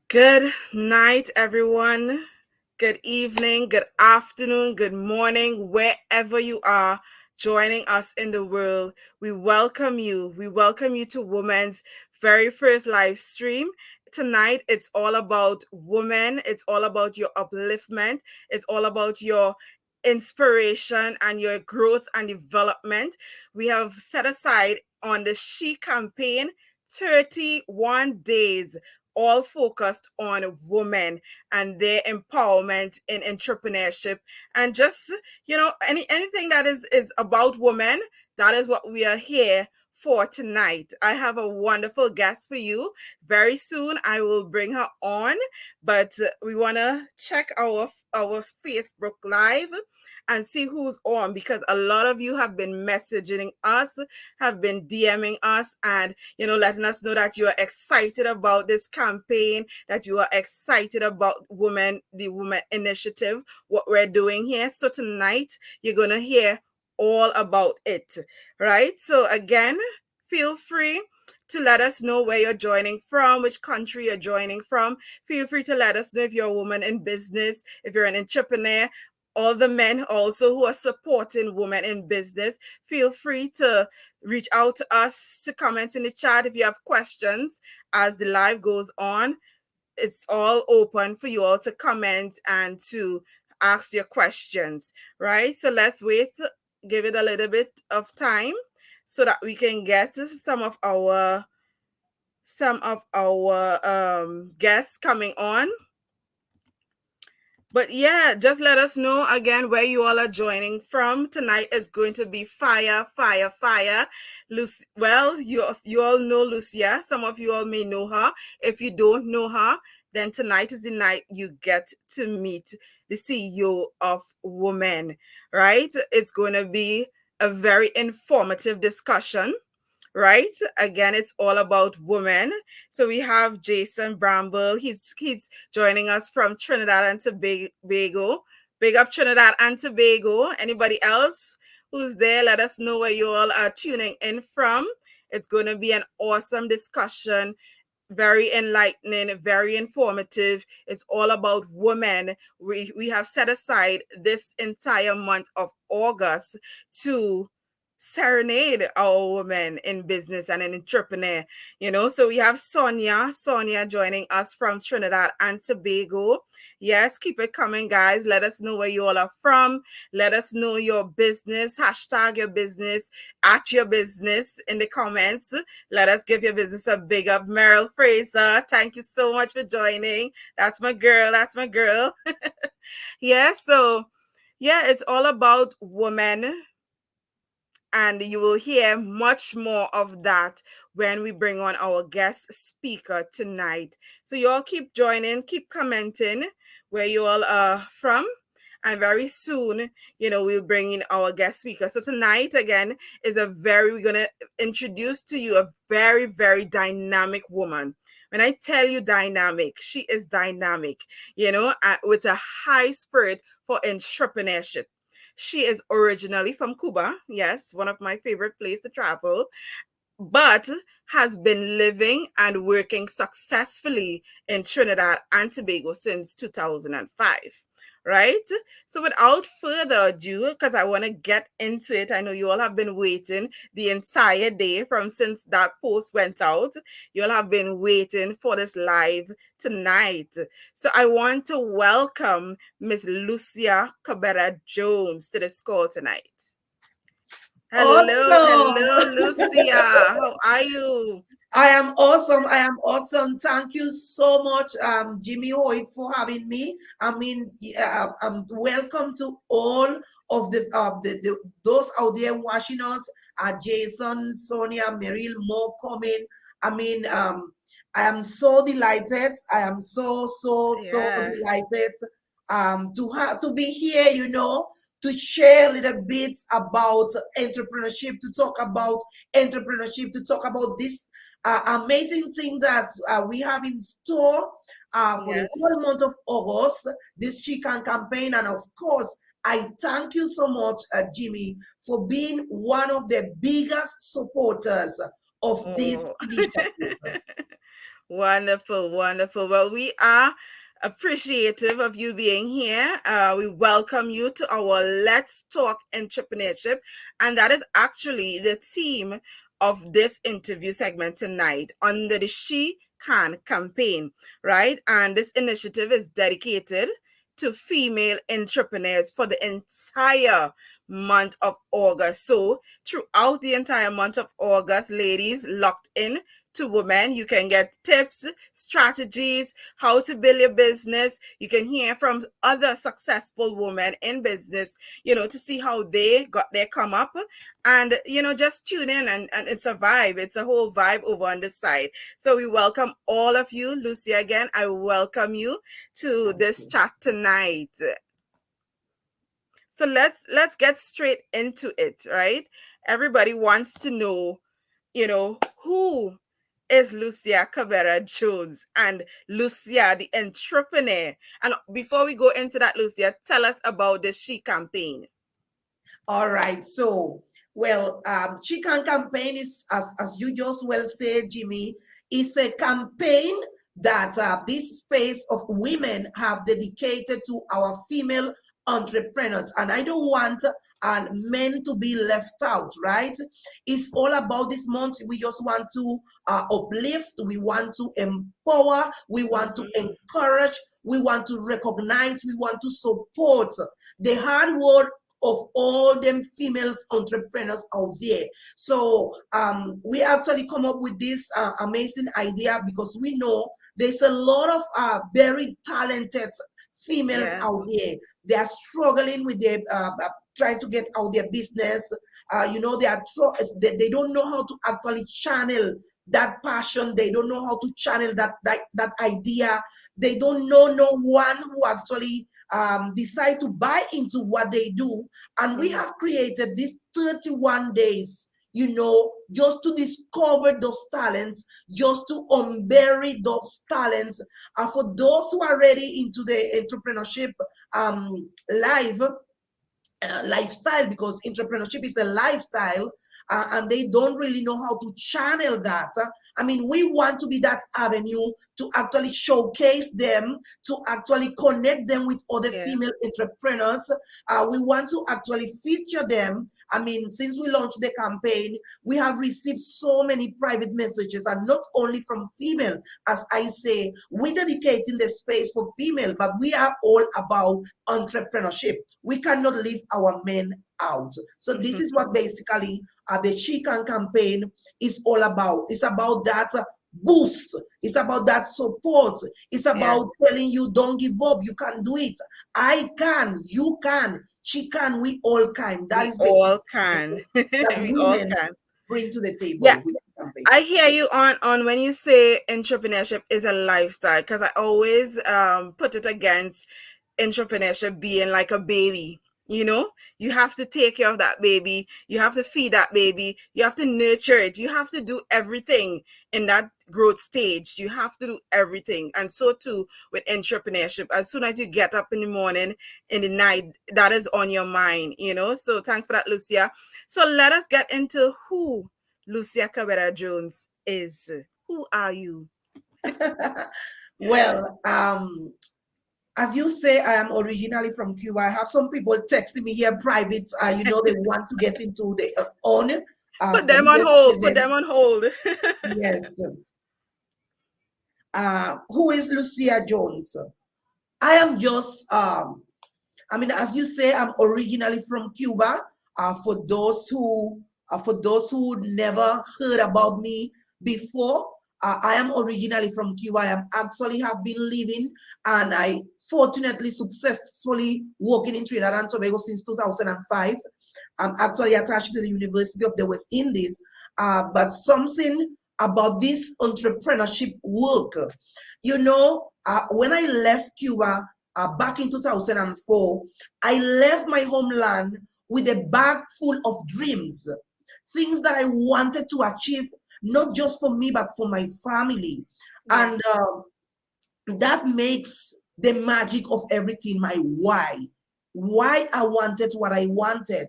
Good night, everyone. Good evening, good afternoon, good morning, wherever you are joining us in the world. We welcome you. We welcome you to Women's very first live stream. Tonight, it's all about women. It's all about your upliftment. It's all about your inspiration and your growth and development. We have set aside on the She campaign 31 days all focused on women and their empowerment in entrepreneurship and just anything that is about women. That is what we are here for tonight. I have a wonderful guest for you. Very soon I will bring her on, but we want to check our Facebook live and see who's on, because a lot of you have been messaging us, have been DMing us, and letting us know that you are excited about this campaign, that you are excited about the Women Initiative, what we're doing here. So tonight you're gonna hear all about it, right? So again, feel free to let us know where you're joining from, which country you're joining from. Feel free to let us know if you're a woman in business, if you're an entrepreneur. All the men also who are supporting women in business, feel free to reach out to us, to comment in the chat if you have questions as the live goes on. It's all open for you all to comment and to ask your questions, right? So let's wait, give it a little bit of time so that we can get some of our guests coming on. But yeah, just let us know again where you all are joining from. Tonight is going to be fire, fire, fire. Well, you all know Lucia. Some of you all may know her. If you don't know her, then tonight is the night you get to meet the CEO of W.O.M.E.N, right? It's going to be a very informative discussion, right? Again, it's all about women. So we have Jason Bramble. He's joining us from Trinidad and Tobago. Big up Trinidad and Tobago. Anybody else who's there? Let us know where you all are tuning in from. It's going to be an awesome discussion, very enlightening, very informative. It's all about women. We have set aside this entire month of August to serenade our women in business and an entrepreneur. So we have Sonia joining us from Trinidad and Tobago. Yes, keep it coming, guys. Let us know where you all are from. Let us know your business, hashtag your business, at your business in the comments. Let us give your business a big up. Meryl Fraser, thank you so much for joining. That's my girl. That's my girl. Yeah, so yeah, it's all about women, and you will hear much more of that when we bring on our guest speaker tonight. So you all keep joining, keep commenting where you all are from. And very soon, we'll bring in our guest speaker. So tonight, again, we're going to introduce to you a very, very dynamic woman. When I tell you dynamic, she is dynamic, with a high spirit for entrepreneurship. She is originally from Cuba. Yes, one of my favorite places to travel, but has been living and working successfully in Trinidad and Tobago since 2005. Right? So without further ado, because I want to get into it, I know you all have been waiting the entire day from since that post went out. You all have been waiting for this live tonight. So I want to welcome Miss Lucia Cabrera-Jones to this call tonight. Hello, Awesome. hello, Lucia. How are you? I am awesome. I am awesome. Thank you so much, Jimmy Hoyt, for having me. Welcome to all of the those out there watching us. Jason, Sonia, Meryl, more coming. I mean, I am so delighted. I am so Yeah. delighted to be here. To share a little bit about entrepreneurship, to talk about entrepreneurship, to talk about this amazing thing that we have in store for the Yes. whole month of August, this chicken campaign. And of course, I thank you so much, Jimmy, for being one of the biggest supporters of this Oh. initiative. Wonderful, wonderful. Well, we are appreciative of you being here. We welcome you to our Let's Talk Entrepreneurship. And that is actually the theme of this interview segment tonight under the She Can campaign, right? And this initiative is dedicated to female entrepreneurs for the entire month of August. So, throughout the entire month of August, ladies, locked in to women. You can get tips, strategies, how to build your business. You can hear from other successful women in business, to see how they got their come up. And, just tune in and it's a vibe. It's a whole vibe over on this side. So we welcome all of you. Lucia, again, I welcome you to Thank this you. chat tonight. So let's get straight into it, right? Everybody wants to know, who is Lucia Cabrera-Jones and Lucia, the entrepreneur. And before we go into that, Lucia, tell us about the She campaign. All right. So, well, Chicken campaign is, as you just well said, Jimmy, is a campaign that this space of women have dedicated to our female entrepreneurs. And I don't want men to be left out, right? It's all about this month. We just want to uplift, we want to empower, we want to Mm-hmm. encourage, we want to recognize, we want to support the hard work of all them females entrepreneurs out there. So we actually come up with this amazing idea because we know there's a lot of very talented females Yes. out there. They are struggling with their trying to get out their business. They are they don't know how to actually channel that passion. They don't know how to channel that idea. They don't know no one who actually decide to buy into what they do. And we Mm-hmm. have created these 31 days, just to discover those talents, just to unbury those talents. For those who are ready into the entrepreneurship life, lifestyle, because entrepreneurship is a lifestyle, and they don't really know how to channel that. I mean, we want to be that avenue to actually showcase them, to actually connect them with other Yeah. female entrepreneurs. We want to actually feature them. I mean, since we launched the campaign, we have received so many private messages, and not only from female. As I say, we're dedicating the space for female, but we are all about entrepreneurship. We cannot leave our men out. So this is what basically the She Can campaign is all about. It's about that boost. It's about that support. It's Yeah. about telling you, don't give up. You can do it. I can. You can. She can. We all can. That We is basically all can. that We all women can. bring to the Yeah. table with the campaign. I hear you on when you say entrepreneurship is a lifestyle, because I always put it against entrepreneurship being like a baby. You have to take care of that baby, you have to feed that baby, you have to nurture it, you have to do everything in that growth stage. You have to do everything. And so too with entrepreneurship. As soon as you get up in the morning, in the night, that is on your mind. So thanks for that, Lucia. So let us get into who Lucia Cabrera-Jones is. Who are you? Well, as you say, I am originally from Cuba. I have some people texting me here private. They want to get into the on. Put Let them me on just hold. tell Put them them. on hold. Yes. Who is Lucia Jones? I am just as you say, I'm originally from Cuba. For those who never heard about me before, I am originally from Cuba. I am actually have been living, and I fortunately successfully working in Trinidad and Tobago since 2005. I'm actually attached to the University of the West Indies. But something about this entrepreneurship work, when I left Cuba back in 2004, I left my homeland with a bag full of dreams, things that I wanted to achieve, not just for me, but for my family. Yeah. And that makes the magic of everything my why I wanted what I wanted.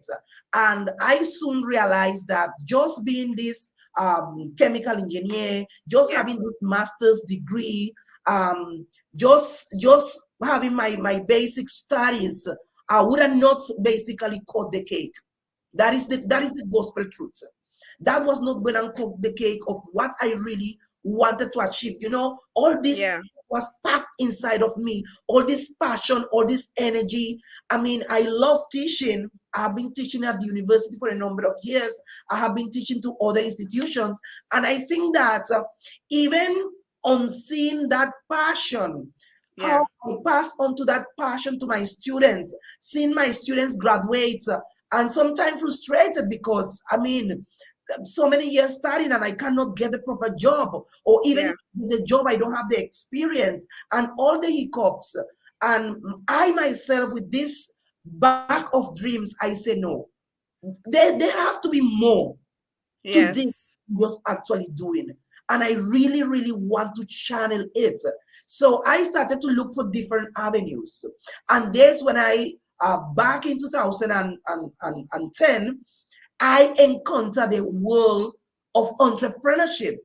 And I soon realized that just being this chemical engineer, just Yeah. having this master's degree, just having my basic studies, I would have not basically cut the cake. That is the gospel truth. That was not going to cook the cake of what I really wanted to achieve. All this Yeah. was packed inside of me. All this passion, all this energy. I mean, I love teaching. I've been teaching at the university for a number of years. I have been teaching to other institutions. And I think that even on seeing that passion, Yeah. how I pass on to that passion to my students, seeing my students graduate, and sometimes frustrated because, I mean, so many years studying and I cannot get the proper job, or even Yeah. if the job I don't have the experience and all the hiccups. And I myself, with this bag of dreams, I say no. There have to be more to this Yes. was actually doing. And I really, really want to channel it. So I started to look for different avenues. And there's when back in 2010, I encountered the world of entrepreneurship.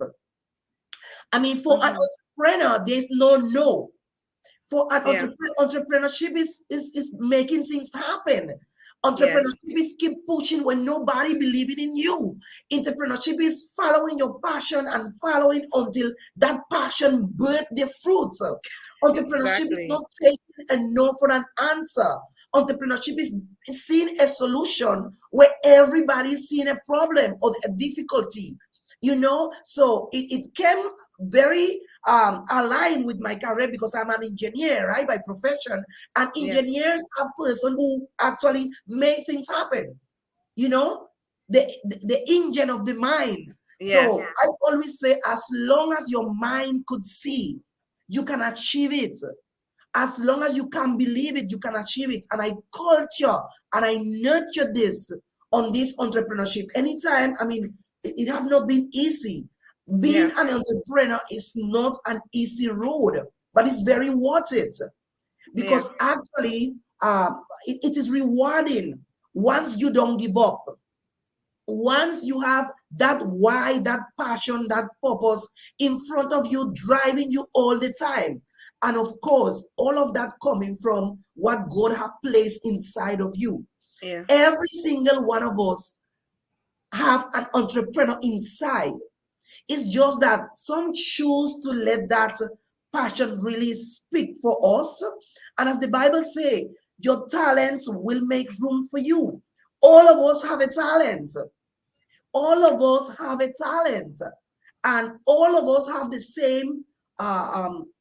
I mean, for an Hmm. entrepreneur, there's no no. For an Yeah. entrepreneurship is making things happen. Yes. Entrepreneurship is keep pushing when nobody believing in you. Entrepreneurship is following your passion and following until that passion birth the fruits. Entrepreneurship is Exactly. not taking a no for an answer. Entrepreneurship is seeing a solution where everybody is seeing a problem or a difficulty. So it came very aligned with my career because I'm an engineer, right, by profession. And Yeah. engineers are person who actually make things happen. You know, the engine of the mind. Yes. So I always say, as long as your mind could see, you can achieve it. As long as you can believe it, you can achieve it. And I culture and I nurture this on this entrepreneurship. Anytime, I mean, it have not been easy. Being Yeah. an entrepreneur is not an easy road, but it's very worth it Yeah. because actually, it is rewarding once you don't give up. Once you have that why, that passion, that purpose in front of you, driving you all the time. And of course, all of that coming from what God has placed inside of you. Yeah. Every single one of us have an entrepreneur inside. It's just that some choose to let that passion really speak for us. And as the Bible says, your talents will make room for you. All of us have a talent. All of us have a talent, and all of us have the same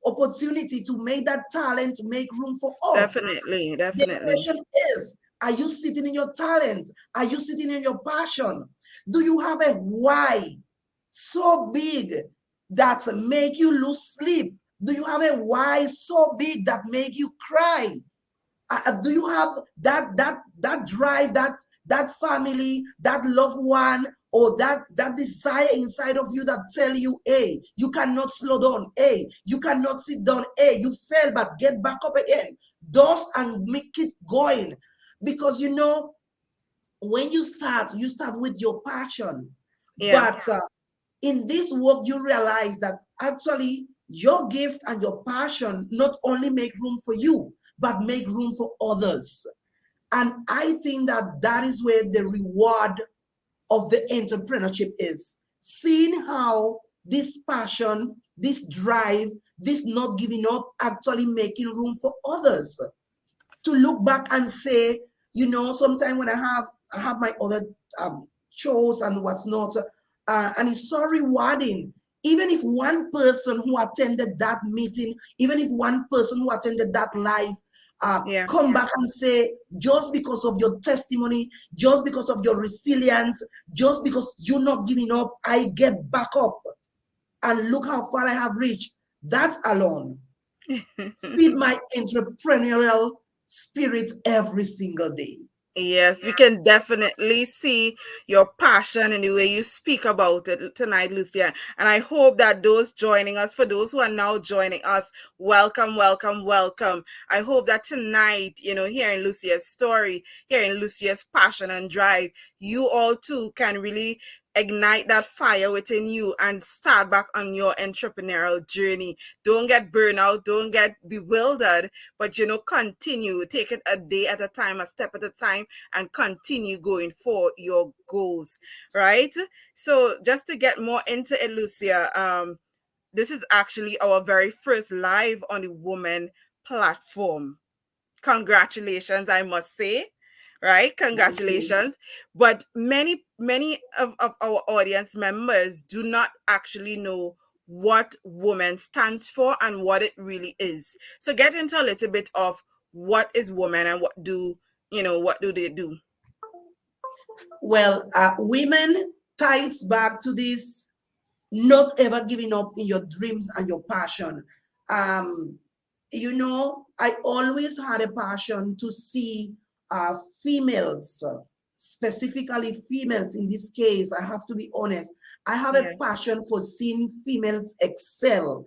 opportunity to make that talent make room for us. Definitely. The Definitely. question is, are you sitting in your talent? Are you sitting in your passion? Do you have a why so big that make you lose sleep? Do you have a why so big that make you cry? Do you have that drive, that family, that loved one, or that desire inside of you that tell you, hey, you cannot slow down, hey, you cannot sit down, hey, you fell but get back up again, dust and make it going. Because when you start with your passion. Yeah. But in this work you realize that actually your gift and your passion not only make room for you but make room for others. And I think that that is where the reward of the entrepreneurship is seeing how this passion, this drive, this not giving up actually making room for others to look back and say, sometimes when I have my other shows and what's not, and it's so rewarding. Even if one person who attended that meeting, even if one person who attended that live, Yeah. come back and say, just because of your testimony, just because of your resilience, just because you're not giving up, I get back up and look how far I have reached. That alone feed my entrepreneurial spirit every single day. Yes, we can definitely see your passion and the way you speak about it tonight, Lucia. And I hope that those joining us, for those who are now joining us, welcome, welcome, welcome. I hope that tonight, hearing Lucia's story, hearing Lucia's passion and drive, you all too can really ignite that fire within you and start back on your entrepreneurial journey. Don't get burnout, don't get bewildered, but continue. Take it a day at a time, a step at a time, and continue going for your goals, right? So just to get more into it, Lucia, this is actually our very first live on the W.O.M.E.N platform. Congratulations, I must say, right? Thank you. Congratulations. But many of our audience members do not actually know what W.O.M.E.N stands for and what it really is. So get into a little bit of what is W.O.M.E.N and what do they do? Well, women ties back to this not ever giving up in your dreams and your passion. Um, I always had a passion to see females, specifically females in this case. I have to be honest. I have a Yeah. passion for seeing females excel.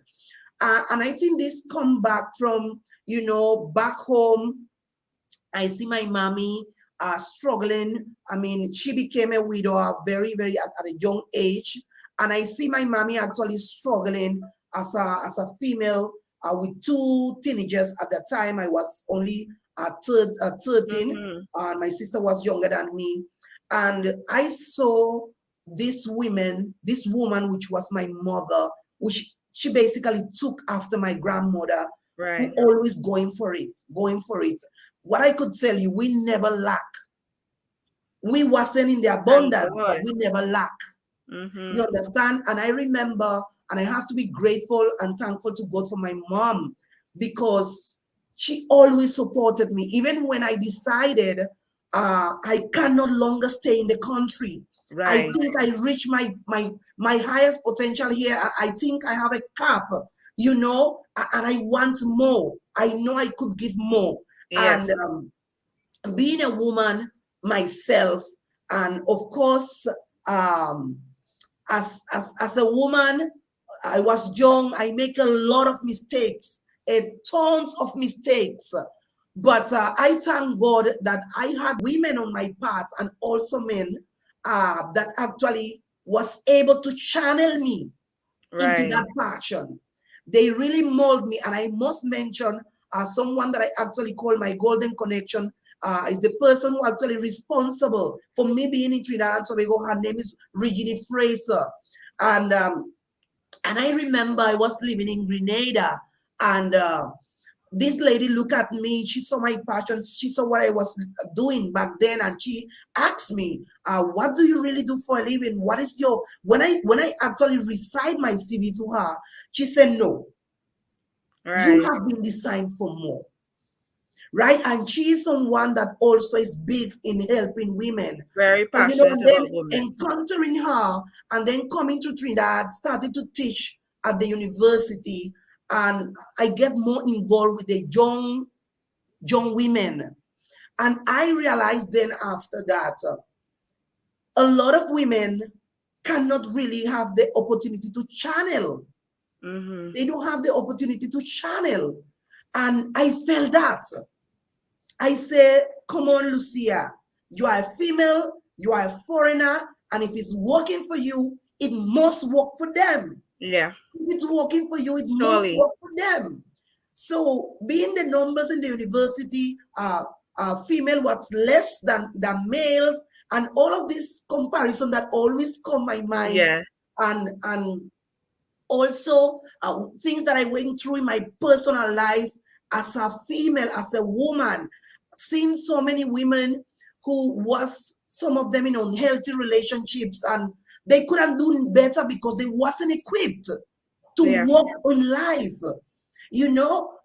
And I think this come back from, back home. I see my mommy struggling. I mean, she became a widow very, very at a young age. And I see my mommy actually struggling as a female with two teenagers. At that time, I was only 13. Mm-hmm. My sister was younger than me. And I saw this woman, which was my mother, which she basically took after my grandmother, who Right. always going for it. What I could tell you, we never lack. We wasn't in the Thank abundance, but God. we never lack. You Mm-hmm. understand? And I remember, and I have to be grateful and thankful to God for my mom, because she always supported me. Even when I decided I can no longer stay in the country. I Right. think I reached my highest potential here. I think I have a cap, and I want more. I know I could give more. And Yes. being a woman myself, and of course, um, as a woman, I was young. I make a lot of mistakes, tons of mistakes. But I thank God that I had women on my path and also men that actually was able to channel me into Right. that passion. They really mold me, and I must mention someone that I actually call my golden connection. Is the person who actually responsible for me being in Trinidad and Tobago. Her name is Regina Fraser, and I remember I was living in Grenada, and this lady looked at me. She saw my passion. She saw what I was doing back then, and she asked me, "What do you really do for a living? What is your?" When I actually recite my CV to her, she said, "No, you Right. have been designed for more." Right? And she is someone that also is big in helping women. Very And, passionate and then about women. encountering her, and then coming to Trinidad, started to teach at the university, and I get more involved with the young women. And I realized then after that, a lot of women cannot really have the opportunity to channel. Mm-hmm. They don't have the opportunity to channel. And I felt that. I say, come on, Lucia, you are a female, you are a foreigner, and if it's working for you, it must work for them. Yeah. If it's working for you, it must Surely. work for them. So, being the numbers in the university, female was less than males, and all of this comparison that always come my mind, Yeah. and also things that I went through in my personal life as a female, as a woman, seeing so many women who was some of them in unhealthy relationships, and they couldn't do better because they wasn't equipped to Yeah. walk in life,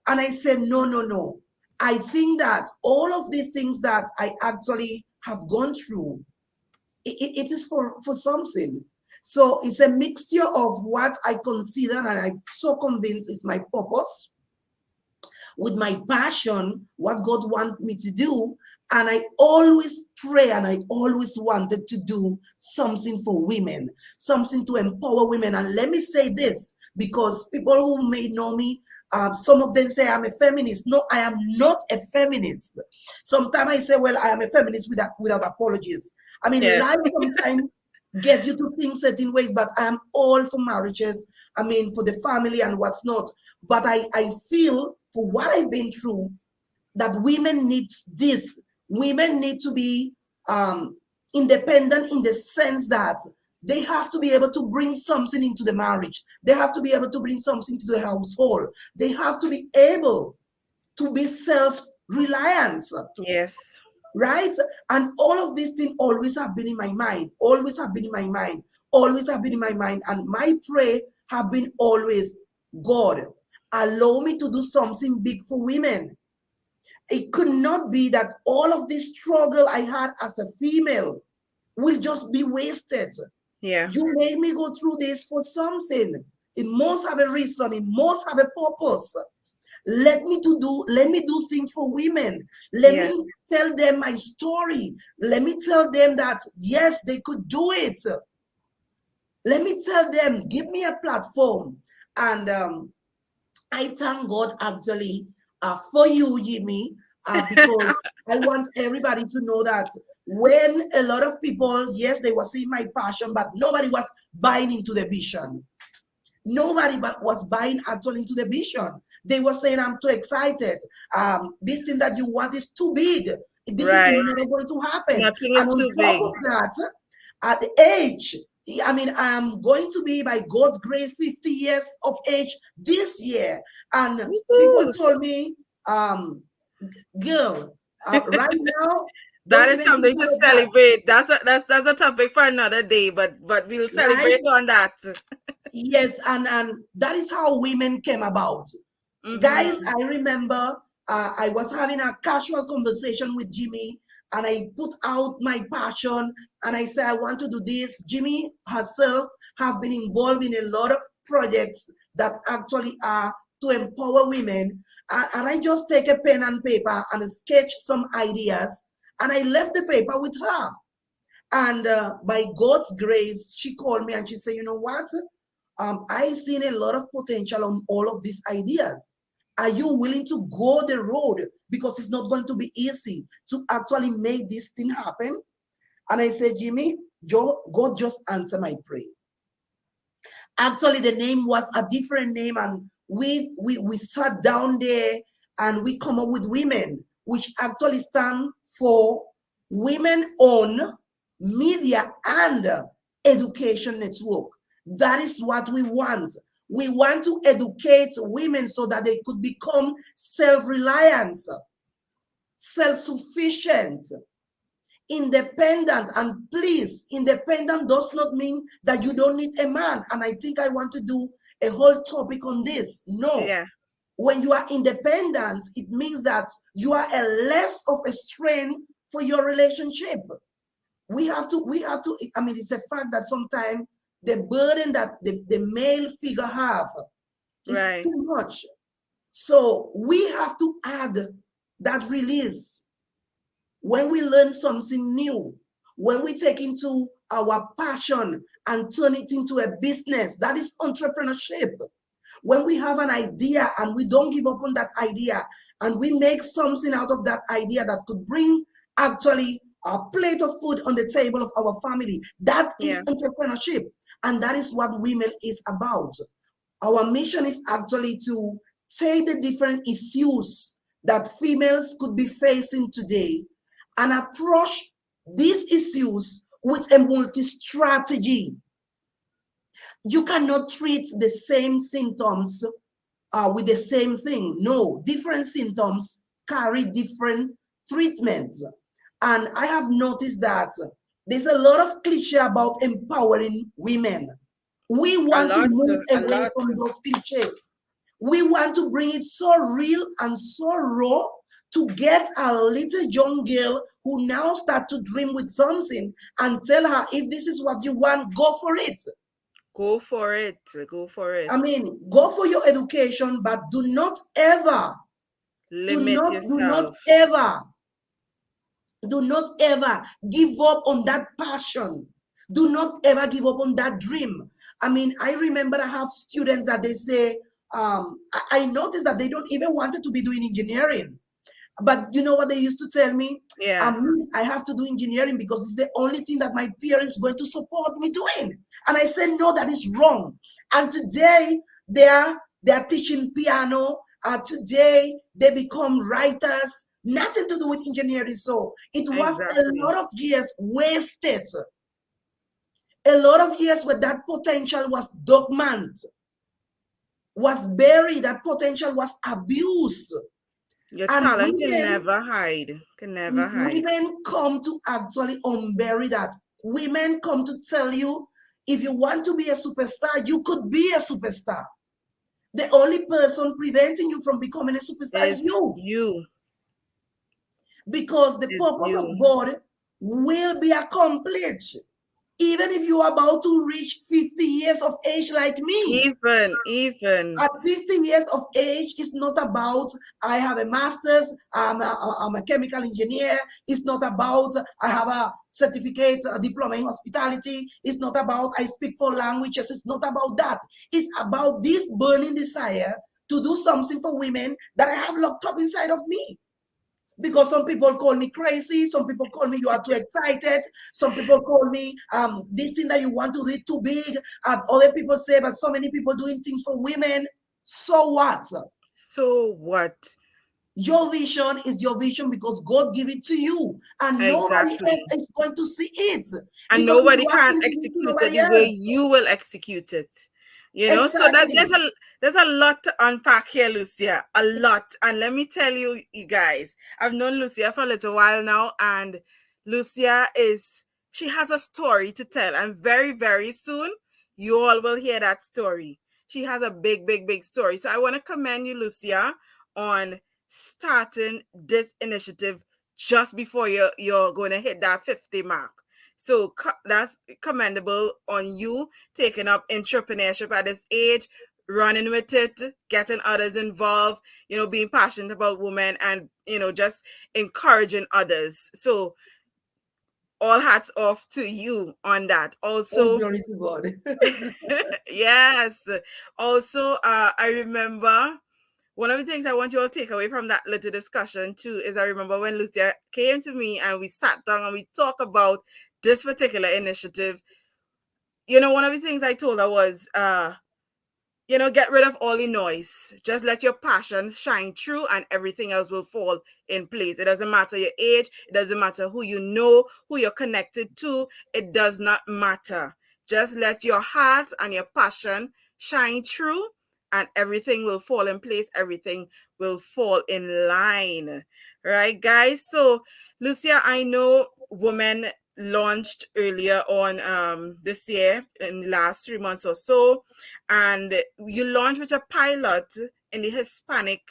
And I said, no, no, no. I think that all of the things that I actually have gone through, it is for something. So it's a mixture of what I consider and I'm so convinced is my purpose, with my passion, what God wants me to do. And I always pray and I always wanted to do something for women, something to empower women. And let me say this, because people who may know me, some of them say I'm a feminist. No, I am not a feminist. Sometimes I say, well, I am a feminist without apologies. I mean, Yeah. life sometimes get you to think certain ways. But I am all for marriages. I mean, for the family and what's not. But I feel for what I've been through, that women need this. Women need to be independent in the sense that they have to be able to bring something into the marriage. They have to be able to bring something to the household. They have to be able to be self-reliant, Yes. right? And all of these things always have been in my mind, always have been in my mind, always have been in my mind. And my prayer have been always, God, allow me to do something big for women. It could not be that all of this struggle I had as a female will just be wasted. Yeah. You made me go through this for something. It must have a reason. It must have a purpose. Let me do things for women. Let Yeah. me tell them my story. Let me tell them that yes, they could do it. Let me tell them, give me a platform. And I thank God actually for you, Jimmy, because I want everybody to know that when a lot of people, yes, they were seeing my passion, but nobody was buying into the vision. Nobody was buying actually into the vision. They were saying, I'm too excited. This thing that you want is too big. This is Right. never going to happen. Nothing And is on too top big. of that, at the age, I mean, I'm going to be, by God's grace, 50 years of age this year. And people Woo-hoo. told me, girl, right now, That don't is even think something to about that, celebrate. That's a topic for another day, but we'll right? celebrate on that. Yes, and that is how women came about. Guys, Mm-hmm. I remember I was having a casual conversation with Jimmy, and I put out my passion, and I said I want to do this. Jimmy herself have been involved in a lot of projects that actually are to empower women. And I just take a pen and paper and sketch some ideas, and I left the paper with her. And by God's grace, she called me and she said, you know what? I seen a lot of potential on all of these ideas. Are you willing to go the road? Because it's not going to be easy to actually make this thing happen. And I said, Jimmy, God just answered my prayer. Actually, the name was a different name, and we sat down there and we come up with women, which actually stand for Women on Media and Education Network. That is what we want. We want to educate women so that they could become self-reliant, self-sufficient, independent. And please, independent does not mean that you don't need a man. And I think I want to do a whole topic on this. No. Yeah. When you are independent, it means that you are a less of a strain for your relationship. We have to, I mean, it's a fact that sometimes the burden that the male figure have is Right. too much. So we have to add that release when we learn something new, when we take into our passion and turn it into a business. That is entrepreneurship. When we have an idea and we don't give up on that idea, and we make something out of that idea that could bring actually a plate of food on the table of our family, that Yeah. is entrepreneurship. And that is what women is about. Our mission is actually to take the different issues that females could be facing today and approach these issues with a multi-strategy. You cannot treat the same symptoms with the same thing. No, different symptoms carry different treatments. And I have noticed that there's a lot of cliche about empowering women. We A want to lot. move A away lot. from those cliches. We want to bring it so real and so raw to get a little young girl who now start to dream with something and tell her, if this is what you want, go for it. Go for it. Go for it. I mean, go for your education, but Limit do not yourself. ever, do not ever give up on that passion. Do not ever give up on that dream. I mean, I remember I have students that they say, I noticed that they don't even want to be doing engineering. But you know what they used to tell me? Yeah, I have to do engineering because it's the only thing that my parents going to support me doing. And I said, no, that is wrong. And today they are teaching piano. Today they become writers. Nothing to do with engineering. So it was a exactly. lot of years wasted. A lot of years where that potential was dormant, was buried, that potential was abused. Your And talent can never hide. Can never hide. women come to actually unbury that. Women come to tell you, if you want to be a superstar, you could be a superstar. The only person preventing you from becoming a superstar is Is you, you. because the Is purpose of you. God will be accomplished. Even if you are about to reach 50 years of age like me, Even. at 50 years of age, it's not about I have a master's, I'm a chemical engineer. It's not about I have a certificate, a diploma in hospitality. It's not about I speak four languages. It's not about that. It's about this burning desire to do something for women that I have locked up inside of me. Because some people call me crazy, some people call me you are too excited, some people call me this thing that you want to do too big. Other people say, but so many people doing things for women. So what? So what? Your vision is your vision because God give it to you, and nobody else Exactly. is going to see it. And Because if nobody you ask can me to give it to execute it nobody the way else, you will execute it. So that exactly. there's a lot to unpack here, Lucia. A lot. And let me tell you, you guys, I've known Lucia for a little while now, and Lucia she has a story to tell, and very, very soon you all will hear that story. She has a big, big, big story. So I want to commend you, Lucia, on starting this initiative just before you're going to hit that 50 mark. So that's commendable on you taking up entrepreneurship at this age, running with it, getting others involved, being passionate about women and, just encouraging others. So all hats off to you on that. All Also, glory to God. yes. Also, I remember one of the things I want you all to take away from that little discussion too is I remember when Lucia came to me and we sat down and we talked about this particular initiative. One of the things I told her was, get rid of all the noise. Just let your passion shine through and everything else will fall in place. It doesn't matter your age. It doesn't matter who you know, who you're connected to. It does not matter. Just let your heart and your passion shine through and everything will fall in place. Everything will fall in line. Right, guys? So, Lucia, I know W.O.M.E.N launched earlier on this year in the last 3 months or so, and you launched with a pilot in the Hispanic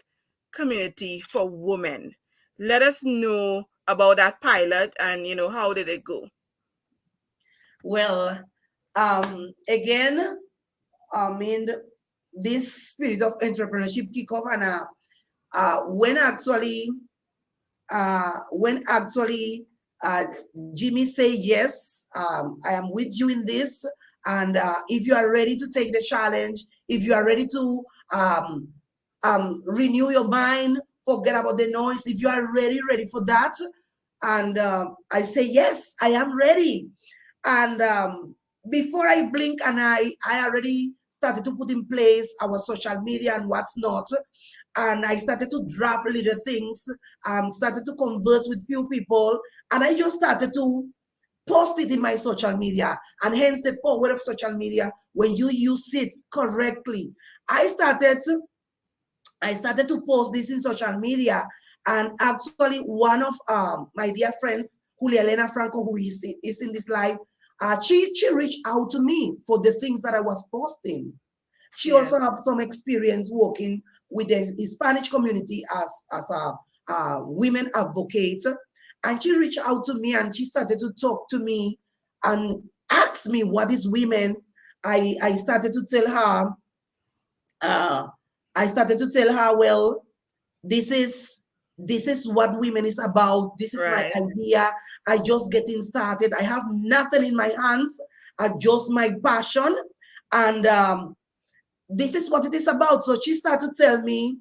community for women. Let us know about that pilot and how did it go? Well, again, I mean, this spirit of entrepreneurship kick off, and when actually when actually uh, Jimmy say yes, I am with you in this, and if you are ready to take the challenge, if you are ready to um, renew your mind, forget about the noise, if you are ready for that, and I say yes, I am ready, and before I blink, and I already started to put in place our social media and what's not, and I started to draft little things, started to converse with few people, and I just started to post it in my social media, and hence the power of social media when you use it correctly. I started to I started to post this in social media, and actually one of my dear friends, Julia Elena Franco, who is in this live, she reached out to me for the things that I was posting. She also Yes. have some experience working with the Hispanic community as a women advocate, and she reached out to me and she started to talk to me and ask me what is women. I started to tell her. Uh, I started to tell her, well, this is this is what women is about. This is my Right. idea. I just getting started. I have nothing in my hands. I just my passion, and this is what it is about. So she started to tell me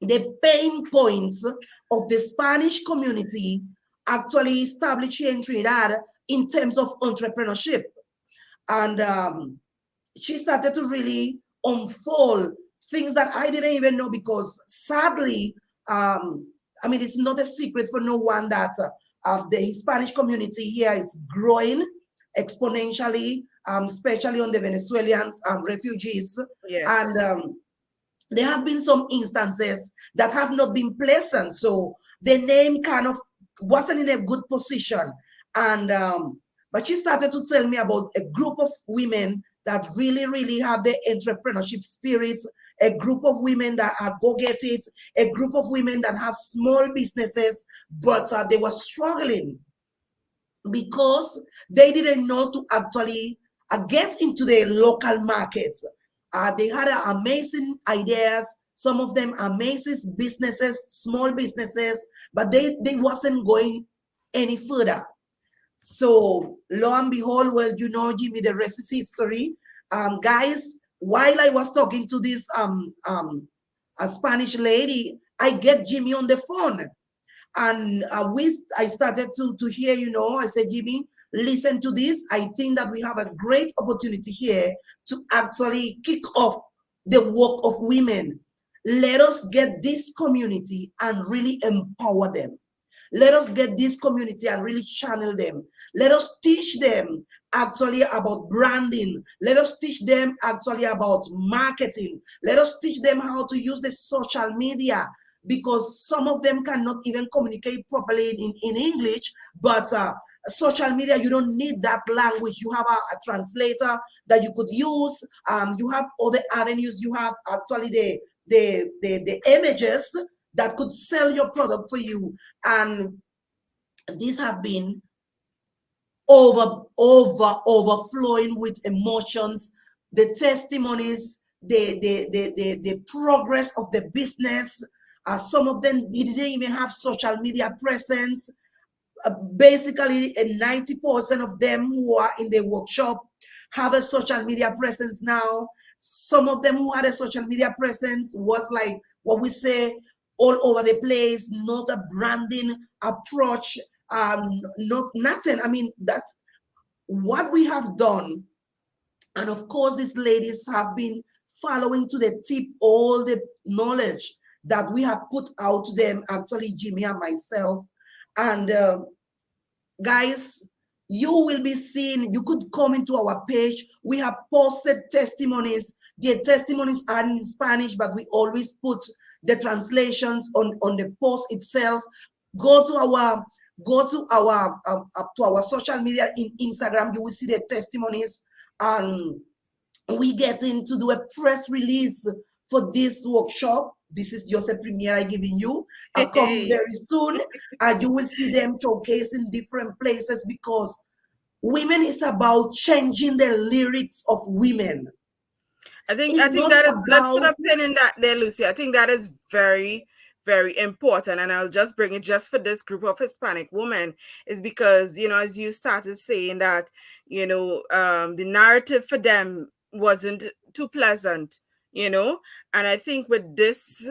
the pain points of the Spanish community actually established here in Trinidad in terms of entrepreneurship. And she started to really unfold things that I didn't even know, because sadly, I mean, it's not a secret for no one that the Hispanic community here is growing exponentially, especially on the Venezuelans, refugees. Yes. And there have been some instances that have not been pleasant. So the name kind of wasn't in a good position. And but she started to tell me about a group of women that really, really have the entrepreneurship spirit, a group of women that are go-get it, a group of women that have small businesses, but they were struggling because they didn't know to actually get into the local market. They had amazing ideas, some of them amazing businesses, small businesses, but they wasn't going any further. So lo and behold, well, you know, Jimmy, the rest is history. Guys, while I was talking to this a Spanish lady, I get Jimmy on the phone, and I started to hear, you know, I said, Jimmy, listen to this. I think that we have a great opportunity here to actually kick off the work of women. Let us get this community and really empower them. Let us get this community and really channel them. Let us teach them actually about branding. Let us teach them actually about marketing. Let us teach them how to use the social media, because some of them cannot even communicate properly in English. But social media, you don't need that language. You have a translator that you could use. You have other avenues. You have actually the images that could sell your product for you. And these have been overflowing with emotions, the testimonies, the progress of the business. Some of them didn't even have social media presence. Basically, 90% of them who are in the workshop have a social media presence now. Some of them who had a social media presence was like what we say, all over the place, not a branding approach, not nothing. I mean, that what we have done, and of course, these ladies have been following to the tip all the knowledge that we have put out to them, actually, Jimmy and myself. And guys, you will be seeing, you could come into our page. We have posted testimonies. The testimonies are in Spanish, but we always put the translations on the post itself. Go to our to our social media in Instagram. You will see the testimonies, and we get in to do a press release for this workshop. This is just a premiere I giving you. Coming Hey. very soon. You will see them showcasing different places, because women is about changing the lyrics of women. I It's think not that is, let's put about, a pin in that there, Lucy. I think that is very, very important. And I'll just bring it just for this group of Hispanic women, is because, you know, as you started saying that, you know, the narrative for them wasn't too pleasant, you know. And I think with this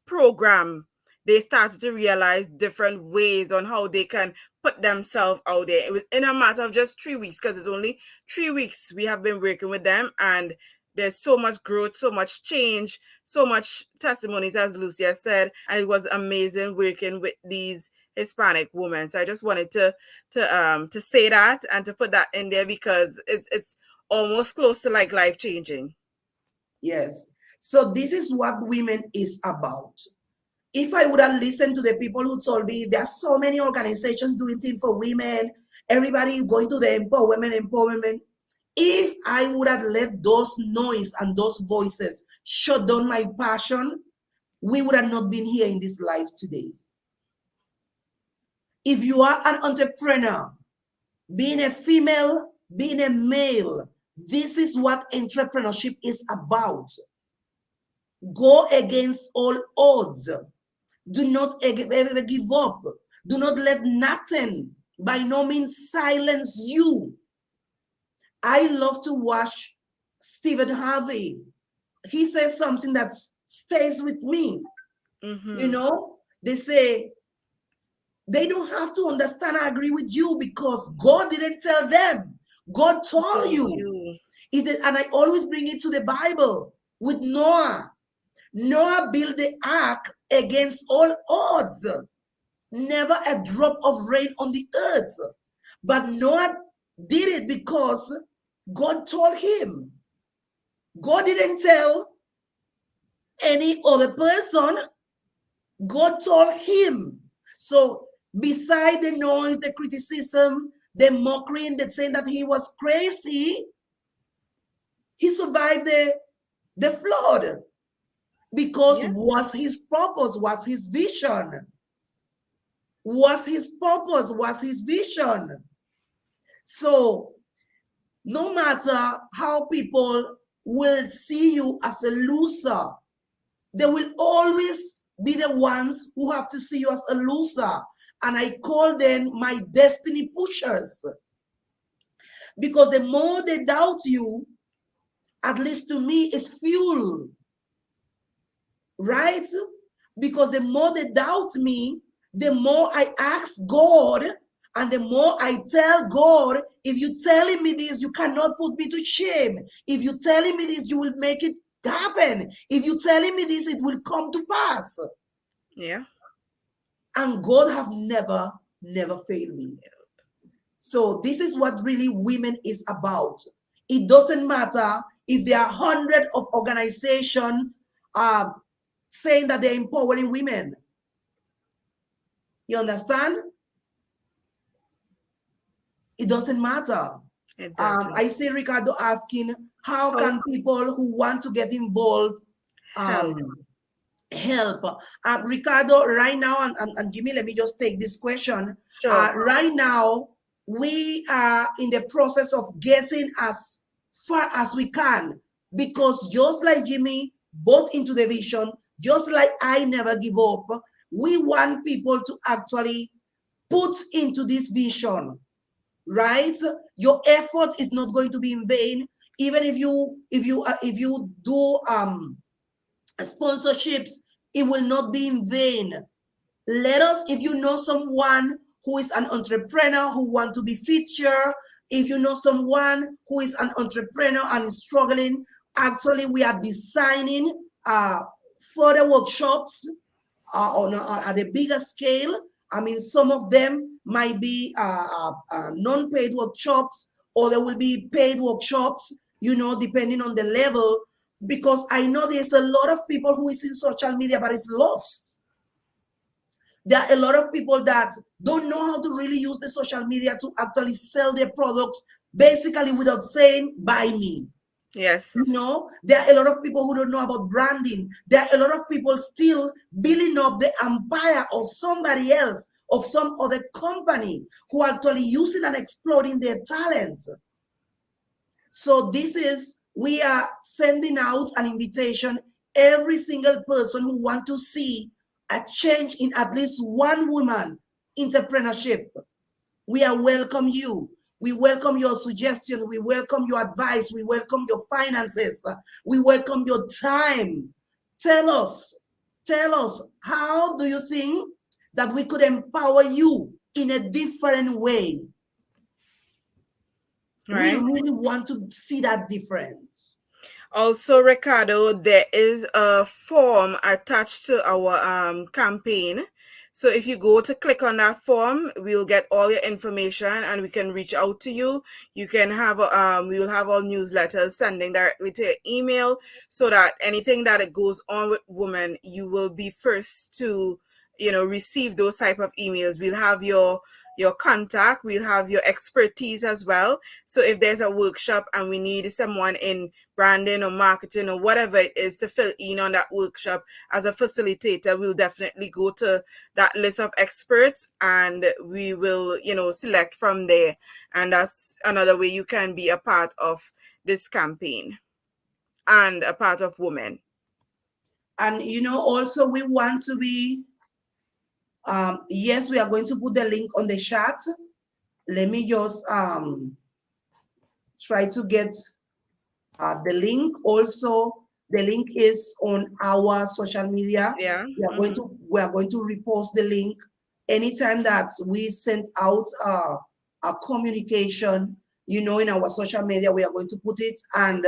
program, they started to realize different ways on how they can put themselves out there. It was in a matter of just 3 weeks, because it's only 3 weeks we have been working with them, and there's so much growth, so much change, so much testimonies, as Lucia said, and it was amazing working with these Hispanic women. So I just wanted to say that and to put that in there, because it's almost close to like life changing. yes. So this is what women is about. If I would have listened to the people who told me there are so many organizations doing things for women, everybody going to the empowerment. If I would have let those noise and those voices shut down my passion, we would have not been here in this life today. If you are an entrepreneur, being a female, being a male, this is what entrepreneurship is about. Go against all odds. Do not ever give up. Do not let nothing, by no means, silence you. I love to watch Stephen Harvey. He says something that stays with me. You Mm-hmm. know, they say they don't have to understand, I agree with you, because God didn't tell them. God He told told you. you. And I always bring it to the Bible with Noah. Noah built the ark against all odds. Never a drop of rain on the earth. But Noah did it because God told him. God didn't tell any other person. God told him. So, beside the noise, the criticism, the mockery, and the saying that he was crazy, he survived the flood because Yeah. was his purpose, was his vision, was his purpose, was his vision. So, no matter how people will see you as a loser, they will always be the ones who have to see you as a loser. And I call them my destiny pushers. Because the more they doubt you, at least to me, is fuel, right? Because the more they doubt me, the more I ask God, and the more I tell God, if you're telling me this, you cannot put me to shame. If you're telling me this, you will make it happen. If you're telling me this, it will come to pass. Yeah. And God have never failed me. So this is what really women is about. It doesn't matter if there are hundreds of organizations um, saying that they're empowering women. You understand? It doesn't matter. It doesn't I see Ricardo asking, how how can people who want to get involved help. um, help? Ricardo, right now, and Jimmy, let me just take this question. Sure. Right now, we are in the process of getting as far as we can, because just like Jimmy bought into the vision, just like I never give up, we want people to actually put into this vision, right? Your effort is not going to be in vain. Even if you do sponsorships, it will not be in vain. Let us, if you know someone who is an entrepreneur who want to be featured, if you know someone who is an entrepreneur and is struggling, actually we are designing further workshops at a bigger scale. I mean, some of them might be non-paid workshops, or there will be paid workshops, depending on the level. Because I know there's a lot of people who is in social media but is lost. There are a lot of people that don't know how to really use the social media to actually sell their products, basically without saying, buy me. Yes. There are a lot of people who don't know about branding. There are a lot of people still building up the empire of somebody else, of some other company, who are actually using and exploiting their talents. So we are sending out an invitation. Every single person who want to see a change in at least one woman entrepreneurship, we are welcome you. We welcome your suggestion. We welcome your advice. We welcome your finances. We welcome your time. Tell us, how do you think that we could empower you in a different way? We Right. really want to see that difference. Also, Ricardo, there is a form attached to our campaign. So if you go to click on that form, we'll get all your information and we can reach out to you. You can have we will have all newsletters sending directly to your email, so that anything that it goes on with women, you will be first to receive those type of emails. We'll have your contact, we'll have your expertise as well. So if there's a workshop and we need someone in branding or marketing or whatever it is to fill in on that workshop as a facilitator, we'll definitely go to that list of experts and we will, select from there. And that's another way you can be a part of this campaign and a part of Women. And also we want to be, yes, we are going to put the link on the chat. Let me just try to get the link also. The link is on our social media. Yeah. We are going to repost the link anytime that we send out a communication. You know, in our social media, we are going to put it. And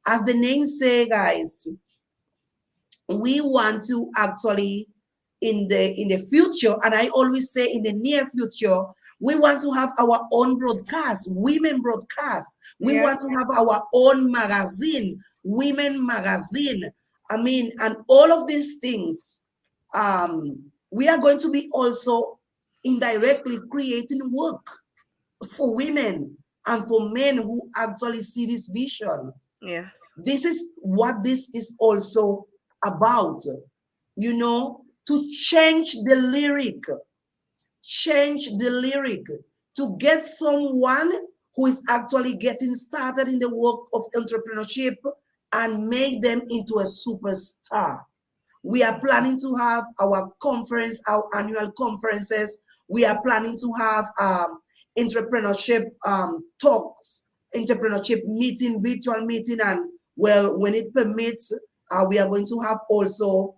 as the name say, guys, we want to actually in the future, and I always say in the near future, we want to have our own broadcast, women broadcast. We Yeah. want to have our own magazine, women magazine. I mean, and all of these things, we are going to be also indirectly creating work for women and for men who actually see this vision. Yes. This is what this is also about, you know, to change the lyric, to get someone who is actually getting started in the work of entrepreneurship and make them into a superstar. We are planning to have our conference, our annual conferences. We are planning to have entrepreneurship talks, entrepreneurship meeting, virtual meeting, and well, when it permits, we are going to have also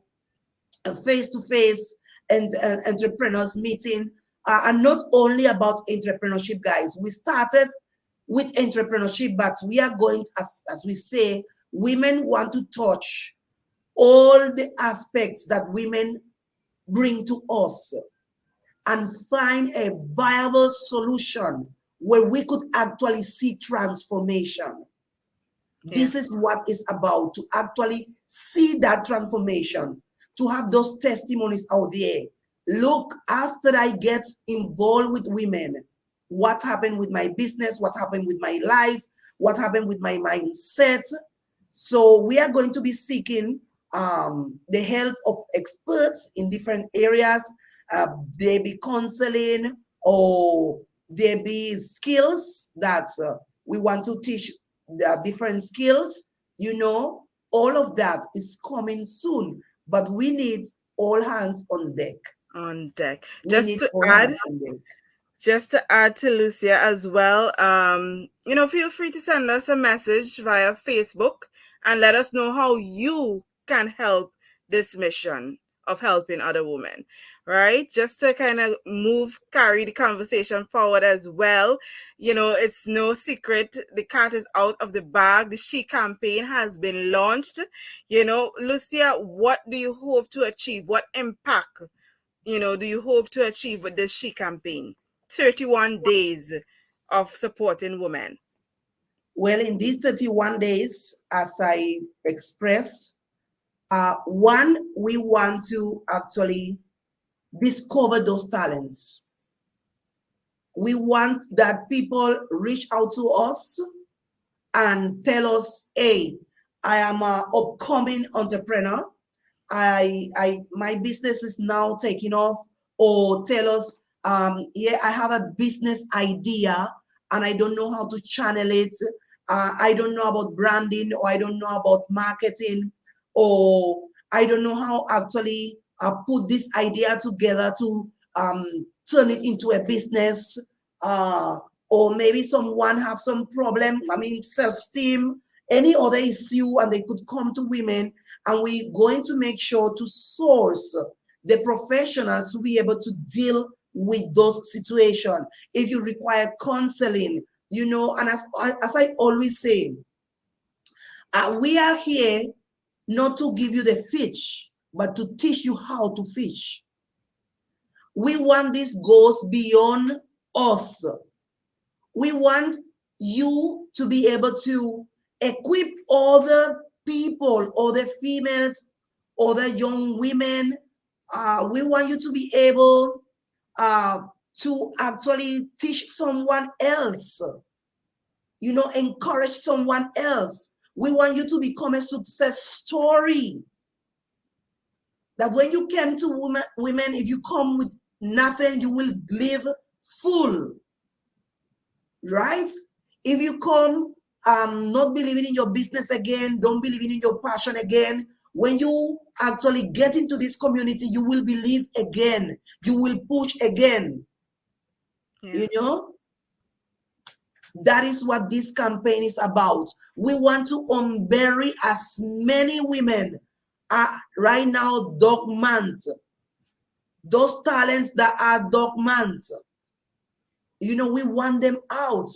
a face-to-face and entrepreneurs meeting, and not only about entrepreneurship, guys. We started with entrepreneurship, but we are going to, as we say, women want to touch all the aspects that women bring to us and find a viable solution where we could actually see transformation. Yeah. This is what it's about, to actually see that transformation, to have those testimonies out there. Look, after I get involved with women, what happened with my business, what happened with my life, what happened with my mindset. So we are going to be seeking the help of experts in different areas. They be counseling, or there be skills that we want to teach, the different skills, you know, all of that is coming soon. But we need all hands on deck. On deck. We need all hands on deck. Just to add to Lucia as well, feel free to send us a message via Facebook and let us know how you can help this mission of helping other women, right? Just to kind of carry the conversation forward as well. It's no secret, the cat is out of the bag. The She campaign has been launched. Lucia, what do you hope to achieve? What impact do you hope to achieve with this She campaign? 31 days of supporting women. Well, in these 31 days, as I expressed, one, we want to actually discover those talents. We want that people reach out to us and tell us, hey, I am an upcoming entrepreneur. My business is now taking off. Or tell us, yeah, I have a business idea and I don't know how to channel it. I don't know about branding, or I don't know about marketing, or I don't know how actually put this idea together to turn it into a business. Uh, or maybe someone have some problem, I mean, self-esteem, any other issue, and they could come to women, and we're going to make sure to source the professionals to be able to deal with those situations. If you require counseling, and as I always say, we are here not to give you the fish, but to teach you how to fish. We want this goes beyond us. We want you to be able to equip other people, other females, other young women. We want you to be able to actually teach someone else, encourage someone else. We want you to become a success story. That when you came to women, if you come with nothing, you will live full, right? If you come not believing in your business again, don't believing in your passion again, when you actually get into this community, you will believe again. You will push again. Yeah. That is what this campaign is about. We want to unbury as many women right now dormant, those talents that are dormant. We want them out.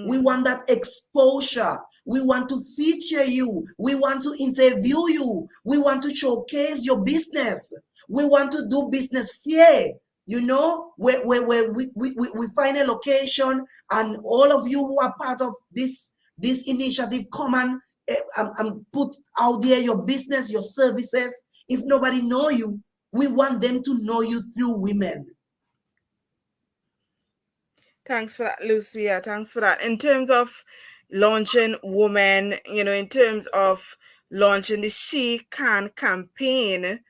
We want that exposure. We want to feature you. We want to interview you. We want to showcase your business. We want to do business fair, where we find a location, and all of you who are part of this initiative come and put out there your business, your services. If nobody know you, we want them to know you through women. Thanks for that, Lucia. Thanks for that. In terms of launching women, in terms of launching the She Can campaign,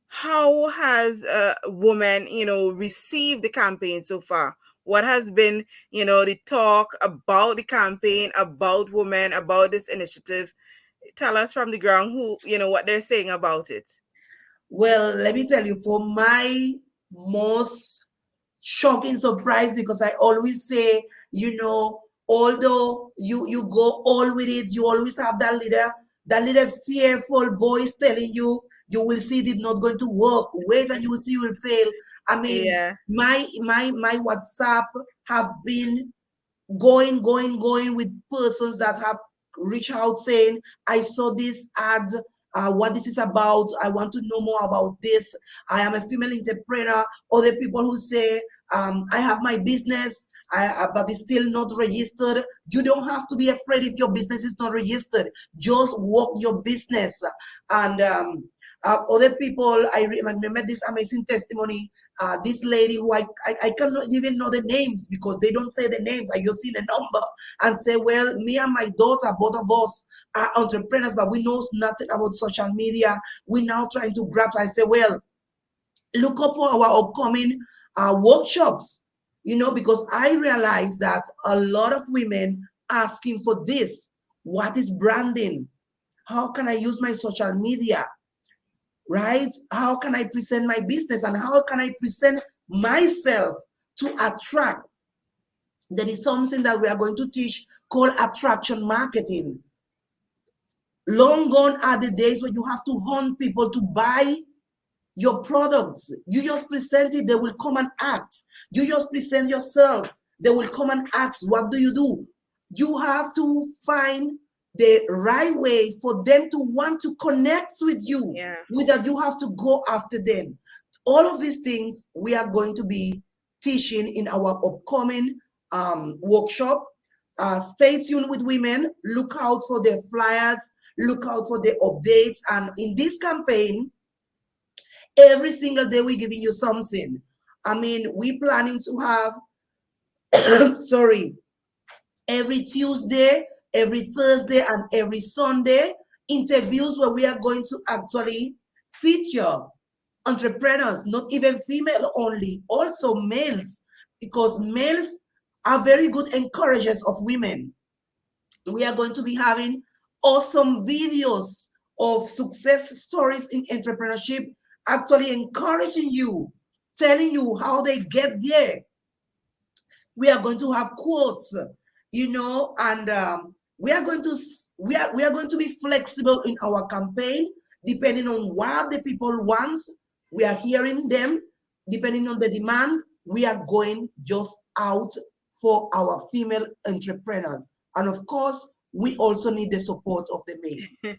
how has women, received the campaign so far? What has been, the talk about the campaign, about women, about this initiative? Tell us from the ground what they're saying about it. Well, let me tell you, for my most shocking surprise, because I always say, although you go all with it, you always have that little fearful voice telling you will see it not going to work. Wait and you will see you will fail. I mean, Yeah. my WhatsApp have been going with persons that have reached out saying, I saw this ads, what this is about, I want to know more about this, I am a female entrepreneur. Other people who say, I have my business, but it's still not registered. You don't have to be afraid if your business is not registered. Just work your business. And other people, I remember this amazing testimony. This lady who I cannot even know the names, because they don't say the names. I just see the number and say, well, me and my daughter, both of us are entrepreneurs, but we know nothing about social media. We're now trying to grab. I say, well, look up for our upcoming workshops, because I realize that a lot of women asking for this. What is branding? How can I use my social media? Right? How can I present my business, and how can I present myself to attract? There is something that we are going to teach called attraction marketing. Long gone are the days when you have to hunt people to buy your products. You just present it, they will come and ask. You just present yourself, they will come and ask, what do you do? You have to find the right way for them to want to connect with you, Yeah. without you have to go after them. All of these things we are going to be teaching in our upcoming workshop. Stay tuned with women. Look out for the flyers, look out for the updates. And in this campaign, every single day we're giving you something. I mean, we planning to have sorry, every Tuesday, every Thursday, and every Sunday interviews where we are going to actually feature entrepreneurs, not even female only, also males, because males are very good encouragers of women. We are going to be having awesome videos of success stories in entrepreneurship, actually encouraging you, telling you how they get there. We are going to have quotes, and we are going to be flexible in our campaign, depending on what the people want. We are hearing them. Depending on the demand, we are going just out for our female entrepreneurs. And of course, we also need the support of the male.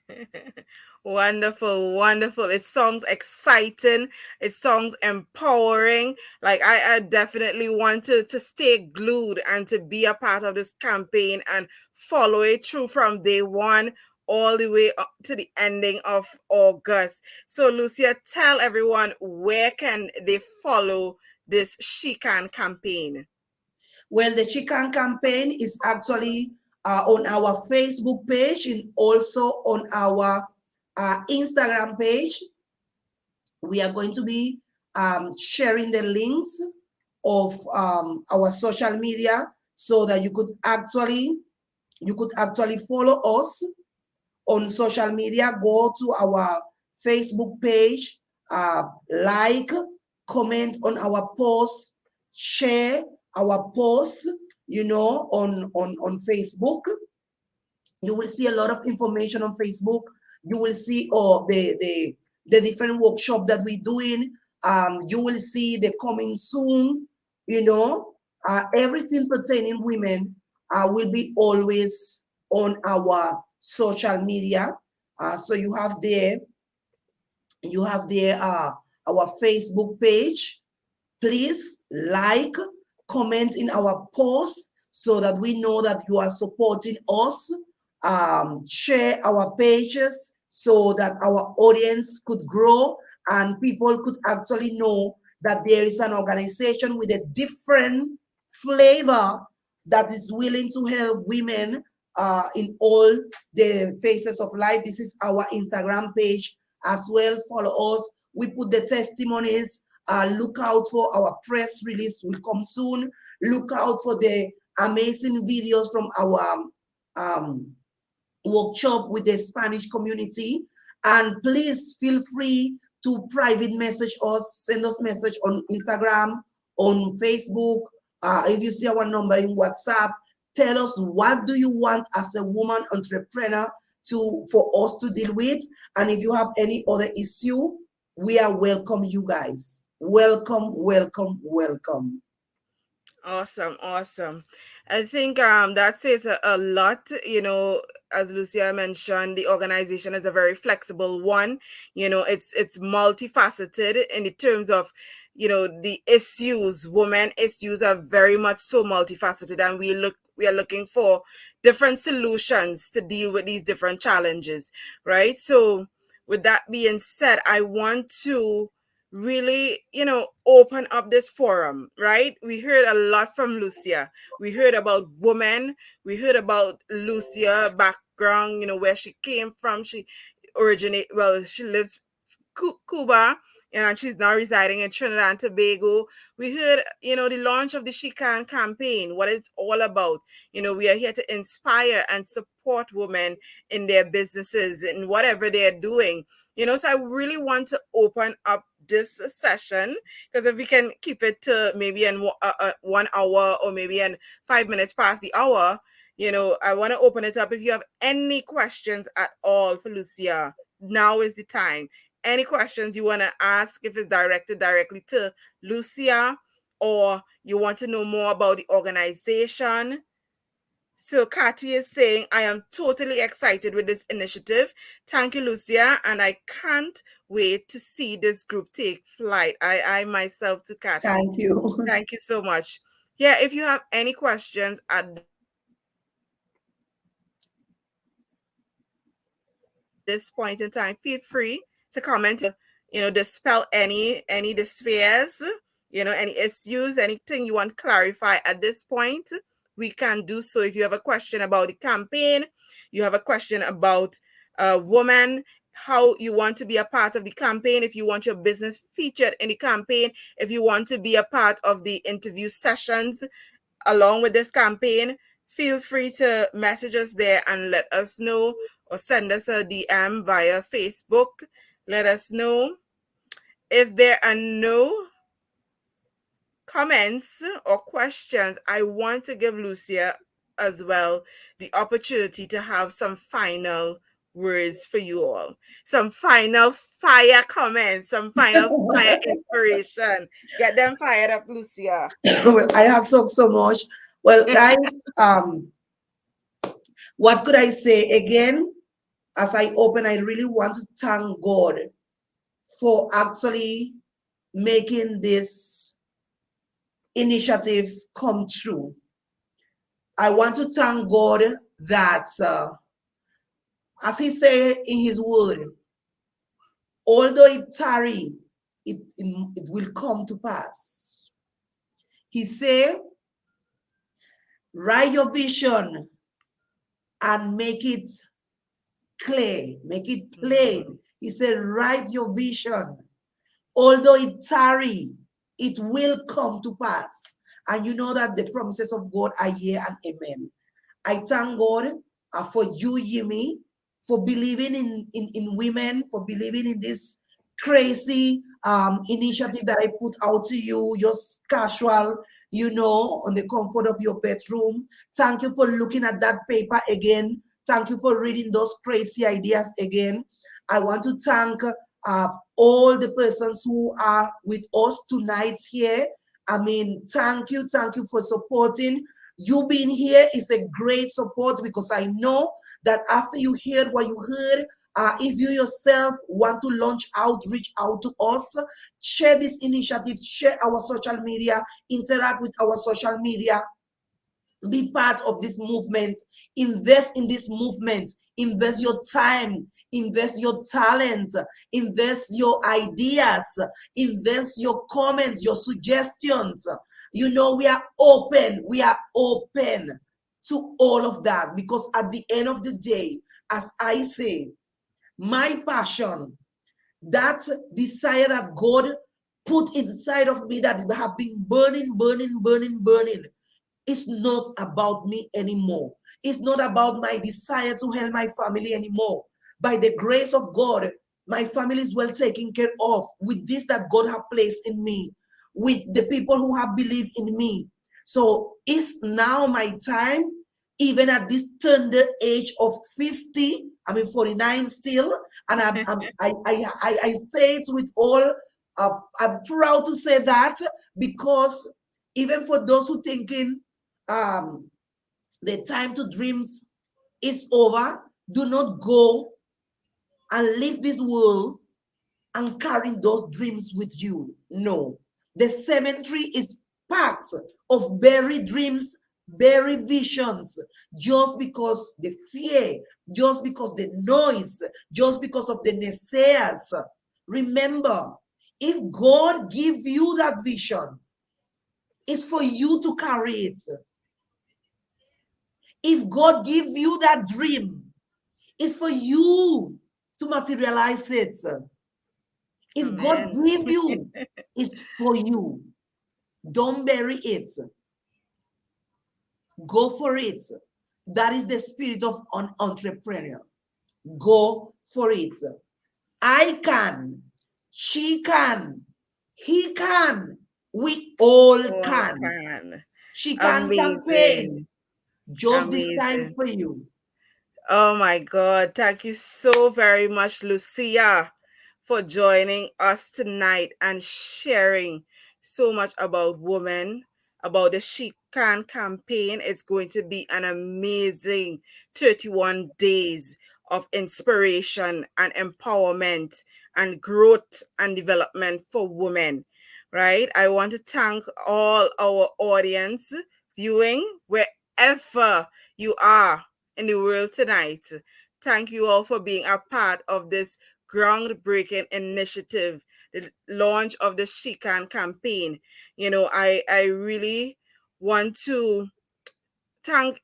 Wonderful, wonderful. It sounds exciting. It sounds empowering. Like I definitely want to stay glued and to be a part of this campaign and follow it through from day one all the way up to the ending of August. So Lucia, tell everyone, where can they follow this She Can campaign? Well, the Chicken campaign is actually on our Facebook page and also on our Instagram page. We are going to be sharing the links of our social media, so that you could actually follow us on social media. Go to our Facebook page, like, comment on our posts, share our posts, on Facebook. You will see a lot of information on Facebook. You will see the different workshop that we're doing. You will see the coming soon. You know, everything pertaining women will be always on our social media. So you have there our Facebook page. Please like, comment in our post so that we know that you are supporting us. Share our pages so that our audience could grow and people could actually know that there is an organization with a different flavor that is willing to help women in all the phases of life. This is our Instagram page as well. Follow us. We put the testimonies. Look out for our press release will come soon. Look out for the amazing videos from our um, workshop with the Spanish community. And please feel free to private message us, send us message on Instagram, on Facebook. If you see our number in WhatsApp, tell us what do you want as a woman entrepreneur for us to deal with. And if you have any other issue, we are welcome you guys. Welcome, welcome, welcome. Awesome, awesome. I think that says a lot, as Lucia mentioned, the organization is a very flexible one. It's multifaceted in the terms of, the issues. Women issues are very much so multifaceted, and we are looking for different solutions to deal with these different challenges, right? So with that being said, I want to really, open up this forum, right? We heard a lot from Lucia. We heard about women. We heard about Lucia background, where she came from. She lives Cuba, and she's now residing in Trinidad and Tobago. We heard, the launch of the She Can campaign, what it's all about. We are here to inspire and support women in their businesses and whatever they're doing. So I really want to open up this session, because if we can keep it to maybe in 1 hour or maybe in 5 minutes past the hour, I want to open it up. If you have any questions at all for Lucia, now is the time. Any questions you want to ask, if it's directed directly to Lucia, or you want to know more about the organization. So Kathy is saying, I am totally excited with this initiative. Thank you, Lucia, and I can't wait to see this group take flight. I myself to Kathy. Thank you. Thank you so much. Yeah, if you have any questions at this point in time, feel free to comment in the chat or, dispel any despairs, any issues, anything you want clarify at this point, we can do so. If you have a question about the campaign, you have a question about woman, how you want to be a part of the campaign, if you want your business featured in the campaign, if you want to be a part of the interview sessions along with this campaign, feel free to message us there and let us know, or send us a DM via Facebook. Let us know. If there are no comments or questions, I want to give Lucia as well the opportunity to have some final words for you all. Some final fire comments, some final fire inspiration. Get them fired up, Lucia. Well, I have talked so much. Well, guys, what could I say again? As I open, I really want to thank God for actually making this initiative come true. I want to thank God that, as He said in His word, although it tarry, it will come to pass. He said, write your vision and make it clear, make it plain. He said, write your vision. Although it tarry, it will come to pass. And you know that the promises of God are yea and amen. I thank God for you, Yimi, for believing in women, for believing in this crazy initiative that I put out to you, just casual. on the comfort of your bedroom. Thank you for looking at that paper again. Thank you for reading those crazy ideas again. I want to thank all the persons who are with us tonight here. I mean, thank you for supporting. You being here is a great support because I know that after you heard what you heard, if you yourself want to launch out, reach out to us, share this initiative, share our social media, interact with our social media, be part of this movement, invest in this movement, invest your time, invest your talent, invest your ideas, invest your comments, your suggestions. We are open to all of that because at the end of the day, as I say, my passion, that desire that God put inside of me that have been burning, burning, burning, burning, it's not about me anymore. It's not about my desire to help my family anymore. By the grace of God, my family is well taken care of with this that God has placed in me, with the people who have believed in me. So it's now my time, even at this tender age of 50, I mean 49 still, and I say it with all, I'm proud to say that because even for those who thinking um, the time to dreams is over. Do not go and leave this world and carry those dreams with you. No. The cemetery is packed of buried dreams, buried visions, just because the fear, just because the noise, just because of the naysayers. Remember, if God give you that vision, it's for you to carry it. If God give you that dream, it's for you to materialize it. If God Amen. give you, it's for you. Don't bury it. Go for it. That is the spirit of an entrepreneur. Go for it. I can. She can. He can. We all All can. can. She can campaign Amazing. just this time Amazing. for you. Oh my God. Thank you so very much, Lucia, for joining us tonight and sharing so much about women, about the She Can campaign. It's going to be an amazing 31 days of inspiration and empowerment and growth and development for women, right? I want to thank all our audience viewing wherever you are in the world tonight. Thank you all for being a part of this groundbreaking initiative, the launch of the She Can campaign. I really want to thank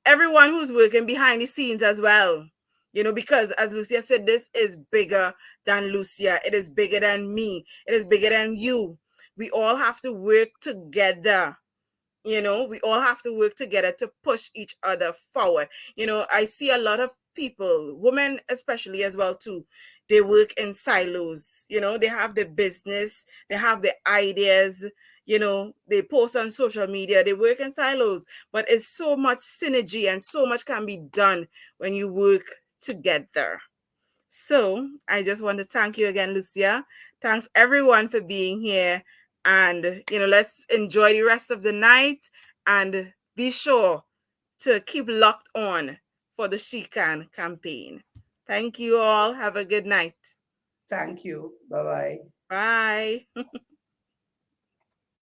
everyone who's working behind the scenes as well. Because as Lucia said, this is bigger than Lucia. It is bigger than me. It is bigger than you. We all have to work together. We all have to work together to push each other forward. I see a lot of people, women especially as well too, they work in silos. They have the business, they have the ideas, they post on social media, they work in silos, but it's so much synergy and so much can be done when you work together. So I just want to thank you again, Lucia. Thanks everyone for being here. And, let's enjoy the rest of the night and be sure to keep locked on for the She Can campaign. Thank you all. Have a good night. Thank you. Bye bye. Bye.